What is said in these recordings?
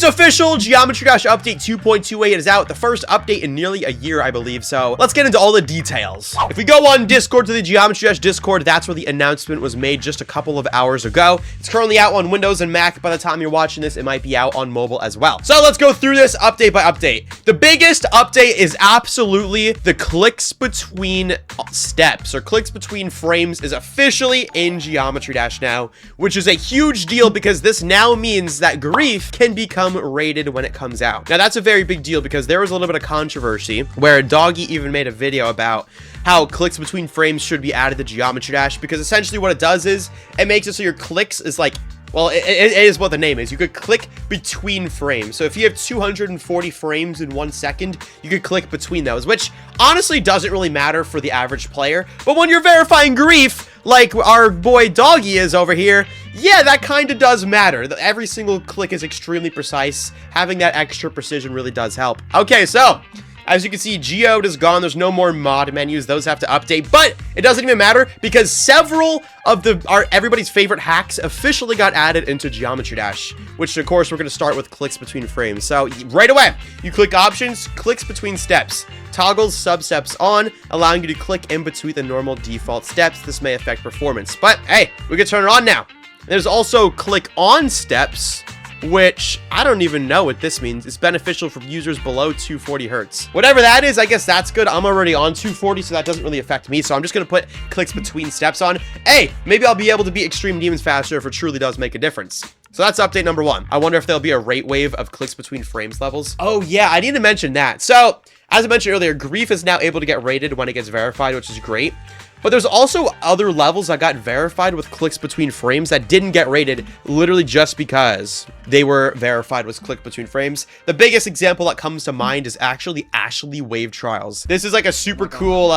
It's official, Geometry Dash Update 2.28 is out. The first update in nearly a year, I believe. So let's get into all the details. If we go on Discord to the Geometry Dash Discord, that's where the announcement was made just a couple of hours ago. It's currently out on Windows and Mac. By the time you're watching this, it might be out on mobile as well. So let's go through this update by update. The biggest update is absolutely the clicks between steps, or clicks between frames, is officially in Geometry Dash now, which is a huge deal because this now means that Grief can become rated when it comes out. Now that's a very big deal because there was a little bit of controversy where Doggy even made a video about how clicks between frames should be added to Geometry Dash, because essentially what it does is it makes it so your clicks is like, well, it is what the name is. You could click between frames. So if you have 240 frames in 1 second, you could click between those, which honestly doesn't really matter for the average player. But when you're verifying Grief, like our boy Doggy is over here, yeah, that kind of does matter. Every single click is extremely precise. Having that extra precision really does help. Okay, so as you can see, Geode is gone. There's no more mod menus. Those have to update, but it doesn't even matter because several of everybody's favorite hacks officially got added into Geometry Dash, which of course we're going to start with clicks between frames. So right away, you click options, clicks between steps, toggles sub-steps on, allowing you to click in between the normal default steps. This may affect performance, but hey, we can turn it on now. There's also click on steps, which I don't even know what this means. It's beneficial for users below 240 hertz. Whatever that is, I guess that's good. I'm already on 240, so that doesn't really affect me. So I'm just going to put clicks between steps on. Hey, maybe I'll be able to beat Extreme Demons faster if it truly does make a difference. So that's update number 1. I wonder if there'll be a rate wave of clicks between frames levels. Oh yeah, I need to mention that. So as I mentioned earlier, Grief is now able to get rated when it gets verified, which is great. But there's also other levels that got verified with clicks between frames that didn't get rated literally just because they were verified with click between frames. The biggest example that comes to mind is actually Ashley Wave Trials. This is like a super cool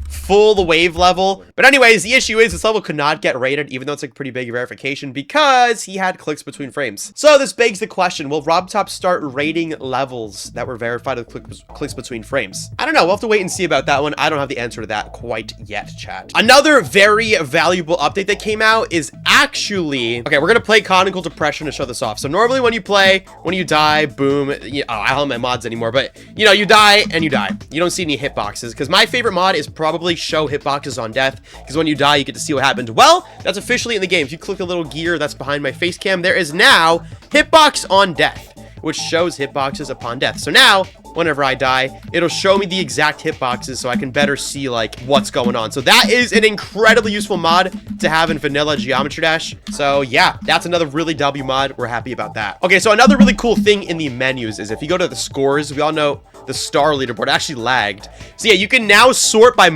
full wave level. But anyways, the issue is this level could not get rated, even though it's like pretty big verification, because he had clicks between frames. So this begs the question, will RobTop start rating levels that were verified with clicks between frames? I don't know. We'll have to wait and see about that one. I don't have the answer to that quite yet, chat. Another very valuable update that came out is actually, okay, we're going to play Conical Depression to show this off. So normally when you play, when you die, boom, I don't have my mods anymore, but you know, you die and you die. You don't see any hitboxes, because my favorite mod is probably show hitboxes on death, because when you die you get to see what happened. Well, that's officially in the game. If you click the little gear that's behind my face cam, there is now hitbox on death, which shows hitboxes upon death. So now whenever I die, it'll show me the exact hitboxes so I can better see like what's going on. So that is an incredibly useful mod to have in vanilla Geometry Dash. So yeah, that's another really W mod. We're happy about that. Okay, so another really cool thing in the menus is if you go to the scores, we all know the star leaderboard actually lagged. So yeah, you can now sort by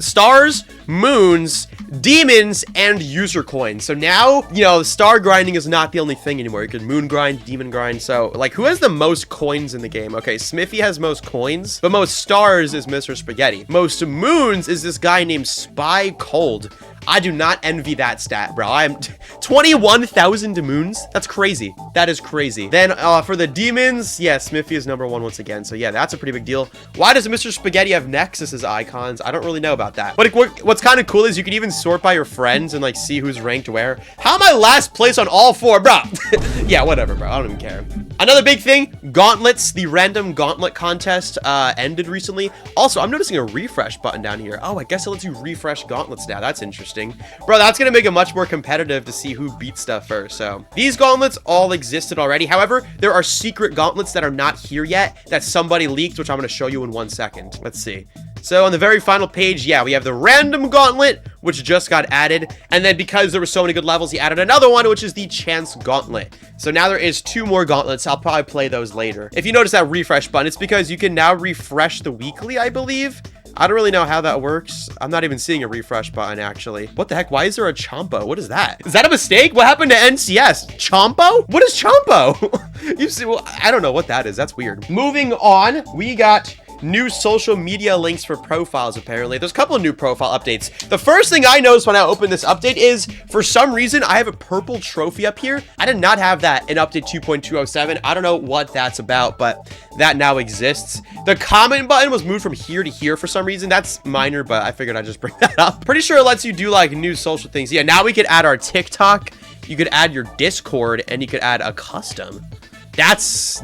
stars, moons, demons, and user coins. So now, you know, star grinding is not the only thing anymore. You can moon grind, demon grind. So like, who has the most coins in the game? Okay, Smithy has most coins, but most stars is Mr. Spaghetti. Most moons is this guy named Spy Cold. I do not envy that stat, bro. I'm 21,000 moons. That's crazy. That is crazy. Then for the demons, yeah, Smithy is number 1 once again. So yeah, that's a pretty big deal. Why does Mr. Spaghetti have Nexus as icons? I don't really know about that. But what's kind of cool is you can even sort by your friends and like see who's ranked where. How am I last place on all 4, bro? Yeah, whatever, bro. I don't even care. Another big thing, Gauntlets, the random gauntlet contest ended recently. Also, I'm noticing a refresh button down here. Oh, I guess it lets you refresh Gauntlets now. That's interesting. Bro, that's going to make it much more competitive to see who beats stuff first. So these gauntlets all existed already. However, there are secret gauntlets that are not here yet that somebody leaked, which I'm going to show you in 1 second. Let's see. So on the very final page, yeah, we have the random gauntlet, which just got added. And then because there were so many good levels, he added another one, which is the chance gauntlet. So now there is 2 more gauntlets. I'll probably play those later. If you notice that refresh button, it's because you can now refresh the weekly, I believe. I don't really know how that works. I'm not even seeing a refresh button, actually. What the heck? Why is there a Chompo? What is that? Is that a mistake? What happened to NCS? Chompo? What is Chompo? You see, well, I don't know what that is. That's weird. Moving on, we got new social media links for profiles, apparently. There's a couple of new profile updates. The first thing I noticed when I opened this update is, for some reason, I have a purple trophy up here. I did not have that in update 2.207. I don't know what that's about, but that now exists. The comment button was moved from here to here for some reason. That's minor, but I figured I'd just bring that up. Pretty sure it lets you do like new social things. Yeah, now we could add our TikTok. You could add your Discord, and you could add a custom. That's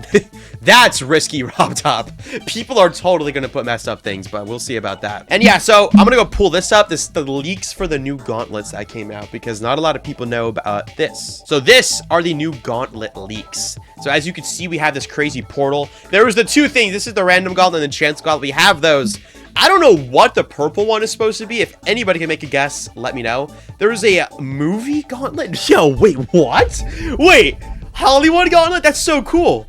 that's risky, Rob Top. People are totally gonna put messed up things, but we'll see about that. And yeah, so I'm gonna go pull this up. This the leaks for the new gauntlets that came out, because not a lot of people know about this. So this are the new gauntlet leaks. So as you can see, we have this crazy portal. There was the two things. This is the random gauntlet and the chance gauntlet. We have those. I don't know what the purple one is supposed to be. If anybody can make a guess, let me know. There is a movie gauntlet. Yo, wait, what? Wait, Hollywood gauntlet? That's so cool.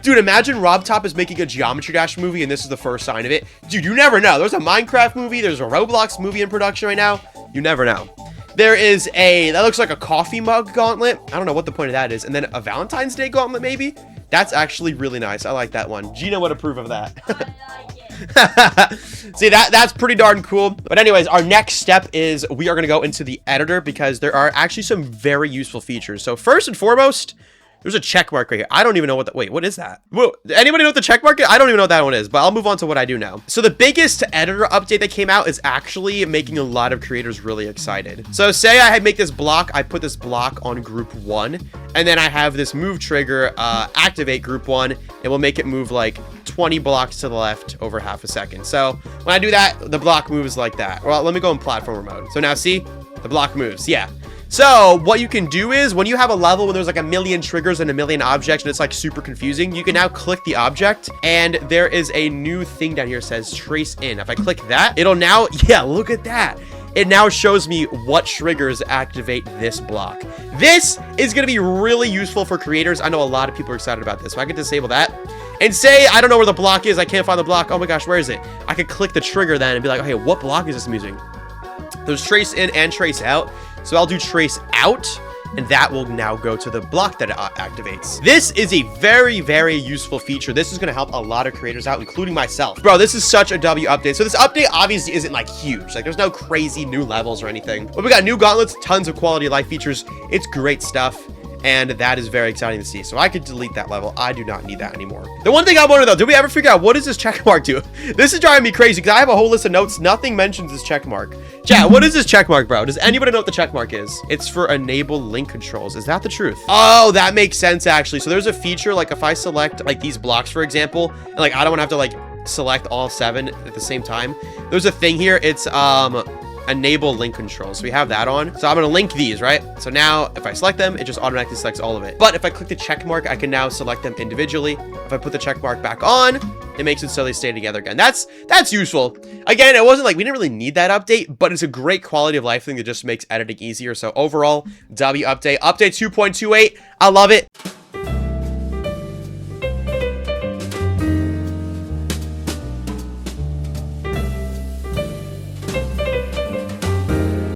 Dude, imagine Rob Top is making a Geometry Dash movie and this is the first sign of it. Dude, you never know. There's a Minecraft movie. There's a Roblox movie in production right now. You never know. There is that looks like a coffee mug gauntlet. I don't know what the point of that is. And then a Valentine's Day gauntlet, maybe? That's actually really nice. I like that one. Gina would approve of that. I like it. See, that's pretty darn cool. But anyways, our next step is we are going to go into the editor because there are actually some very useful features. So first and foremost, there's a check mark right here. I don't even know what wait, what is that? Whoa, anybody know what the check mark is? I don't even know what that one is, but I'll move on to what I do know. So the biggest editor update that came out is actually making a lot of creators really excited. So say I make this block, I put this block on group 1, and then I have this move trigger activate group 1, and we'll make it move like 20 blocks to the left over half a second. So when I do that, the block moves like that. Well, let me go in platformer mode. So now see, the block moves. Yeah. So what you can do is when you have a level where there's like a million triggers and a million objects and it's like super confusing, you can now click the object and there is a new thing down here that says trace in. If I click that, it'll now, yeah, look at that. It now shows me what triggers activate this block. This is going to be really useful for creators. I know a lot of people are excited about this. So I can disable that and say, I don't know where the block is. I can't find the block. Oh my gosh, where is it? I could click the trigger then and be like, okay, what block is this using? There's trace in and trace out. So I'll do trace out, and that will now go to the block that it activates. This is a very, very useful feature. This is going to help a lot of creators out, including myself. Bro, this is such a W update. So this update obviously isn't like huge. Like there's no crazy new levels or anything. But we got new gauntlets, tons of quality of life features. It's great stuff. And that is very exciting to see. So I could delete that level. I do not need that anymore. The one thing I wonder though, did we ever figure out what does this check mark do? This is driving me crazy because I have a whole list of notes. Nothing mentions this check mark. Chat, what is this check mark, bro? Does anybody know what the check mark is? It's for enable link controls. Is that the truth? Oh, that makes sense actually. So there's a feature like if I select like these blocks, for example, and like I don't want to have to like select all 7 at the same time. There's a thing here. It's enable link controls. So we have that on. So I'm going to link these, right? So now if I select them, it just automatically selects all of it. But if I click the check mark, I can now select them individually. If I put the check mark back on, it makes it so they stay together again. That's useful. Again, it wasn't like we didn't really need that update, but it's a great quality of life thing that just makes editing easier. So overall, W update 2.28. I love it.